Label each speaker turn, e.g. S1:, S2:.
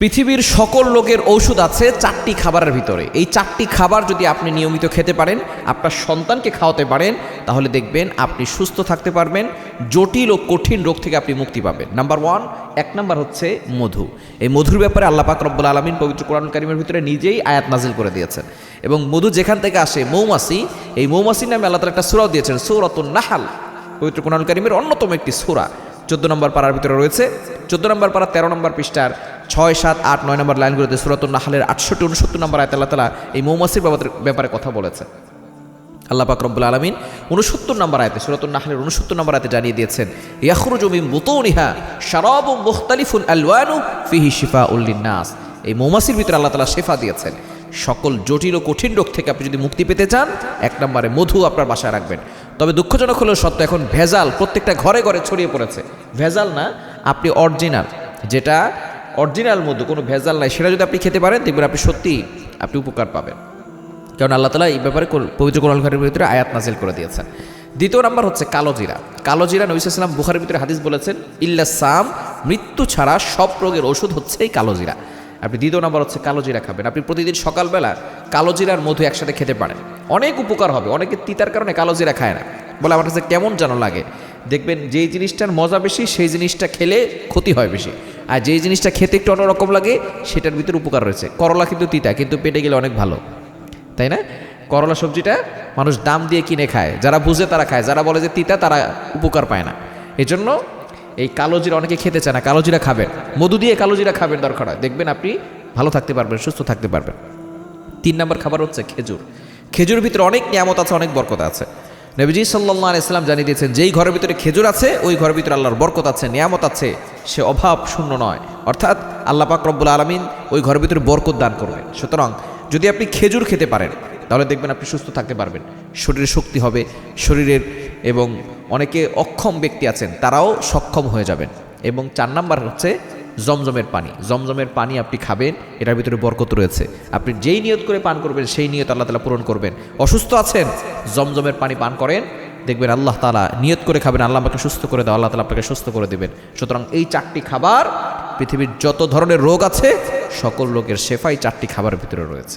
S1: পৃথিবীর সকল রোগের ঔষধ আছে চারটি খাবারের ভিতরে। এই চারটি খাবার যদি আপনি নিয়মিত খেতে পারেন, আপনার সন্তানকে খাওয়াতে পারেন, তাহলে দেখবেন আপনি সুস্থ থাকতে পারবেন, জটিল ও কঠিন রোগ থেকে আপনি মুক্তি পাবেন। নাম্বার ওয়ান, এক নাম্বার হচ্ছে মধু। এই মধুর ব্যাপারে আল্লাহ পাক রব্বুল আলামিন পবিত্র কোরআন কারীমের ভিতরে নিজেই আয়াত নাজিল করে দিয়েছেন। এবং মধু যেখান থেকে আসে, মৌমাছি, এই মৌমাছির নামে আল্লাহ তাআলা একটা সূরা দিয়েছেন, সূরাতুন নাহল, পবিত্র কোরআন কারীমের অন্যতম একটি সূরা। 14 নম্বর পারার ভিতরে রয়েছে। 14 নম্বর পারা 13 নম্বর পৃষ্ঠার 6, 7, 8, 9 নম্বর লাইনগুলোতে সূরাতুন নাহলের 68, 69 নম্বর আয়াতে আল্লাহ তাআলা এই মৌমাছির ব্যাপারে কথা বলেছেন। আল্লাহ পাক রব্বুল আলামিন 69 নম্বর আয়াতে, সূরাতুন নাহলের 69 নম্বর আয়াতে জানিয়ে দিয়েছেন, ইয়াখরুজু মিন বুতুনিহা শারাবুন মুখতালিফুন আলওয়ানু ফিহি শিফাউল লিন্নাস। এই মৌমাছির ভিতরে আল্লাহ তাআলা শিফা দিয়েছেন। সকল জটিল ও কঠিন রোগ থেকে আপনি যদি মুক্তি পেতে চান, এক নম্বরে মধু আপনার বাসায় রাখবেন। তবে দুঃখজনক হলেও সত্য, এখন ভেজাল প্রত্যেকটা ঘরে ঘরে ছড়িয়ে পড়েছে। ভেজাল না, আপনি অরিজিনাল, যেটা অরিজিনাল মধু, কোনো ভেজাল নাই, সেটা যদি আপনি খেতে পারেন, দেখবেন আপনি সত্যি আপনি উপকার পাবেন। কারণ আল্লাহ তাআলা এই ব্যাপারে পবিত্র কোরআন কারীমের ভিতরে আয়াত নাজিল করে দিয়েছেন। দ্বিতীয় নাম্বার হচ্ছে কালো জিরা। কালো জিরা, নবী সাল্লাল্লাহু আলাইহি ওয়াসাল্লাম বুখারীর ভিতরে হাদিস বলেছেন, ইল্লা সাম, মৃত্যু ছাড়া সব রোগের ওষুধ হচ্ছে এই কালো জিরা। আপনি দ্বিতীয় নাম্বার হচ্ছে কালো জিরা খাবেন। আপনি প্রতিদিন সকালবেলা কালো জিরার মধু একসাথে খেতে পারেন, অনেক উপকার হবে। অনেকে তিতার কারণে কালো জিরা খায় না, বলে আমার কাছে কেমন যেন লাগে। দেখবেন যেই জিনিসটার মজা বেশি, সেই জিনিসটা খেলে ক্ষতি হয় বেশি, আর যেই জিনিসটা খেতে একটু অন্যরকম লাগে, সেটার ভিতরে উপকার রয়েছে। করলা কিন্তু তিতা, কিন্তু পেটে গেলে অনেক ভালো, তাই না? করলা সবজিটা মানুষ দাম দিয়ে কিনে খায়, যারা বুঝে তারা খায়, যারা বলে যে তিতা তারা উপকার পায় না। এজন্য এই কালো জিরা অনেকে খেতে চায় না, কালো জিরা খাবেন, মধু দিয়ে কালো জিরা খাবেন দরকার হয়, দেখবেন আপনি ভালো থাকতে পারবেন, সুস্থ থাকতে পারবেন। 3 নম্বর খাবার হচ্ছে খেজুর। খেজুরের ভিতরে অনেক নিয়ামত আছে, অনেক বরকত আছে। নবীজি সাল্লাল্লাহু আলাইহি ওয়াসাল্লাম জানিয়ে দিয়েছেন, যেই ঘরের ভিতরে খেজুর আছে, ওই ঘরের ভিতরে আল্লাহর বরকত আছে, নিয়ামত আছে, সে অভাব শূন্য নয়। অর্থাৎ আল্লাহ পাক রব্বুল আলামিন ওই ঘরের ভিতরে বরকত দান করবেন। সুতরাং যদি আপনি খেজুর খেতে পারেন, তাহলে দেখবেন আপনি সুস্থ থাকতে পারবেন, শরীরে শক্তি হবে, শরীরের, এবং অনেকে অক্ষম ব্যক্তি আছেন তারাও সক্ষম হয়ে যাবেন। এবং 4 নাম্বার হচ্ছে জমজমের পানি। জমজমের পানি আপনি খাবেন, এটার ভিতরে বরকত রয়েছে। আপনি যেই নিয়ত করে পান করবেন, সেই নিয়ত আল্লাহ তাআলা পূরণ করবেন। অসুস্থ আছেন, জমজমের পানি পান করেন, দেখবেন আল্লাহ তাআলা নিয়ত করে খাবেন, আল্লাহ আমাকে সুস্থ করে দাও, আল্লাহ তাআলা আপনাকে সুস্থ করে দেবেন। সুতরাং এই 4টি খাবার, পৃথিবীর যত ধরনের রোগ আছে সকল রোগের শেফাই 4টি খাবারের ভিতরে রয়েছে।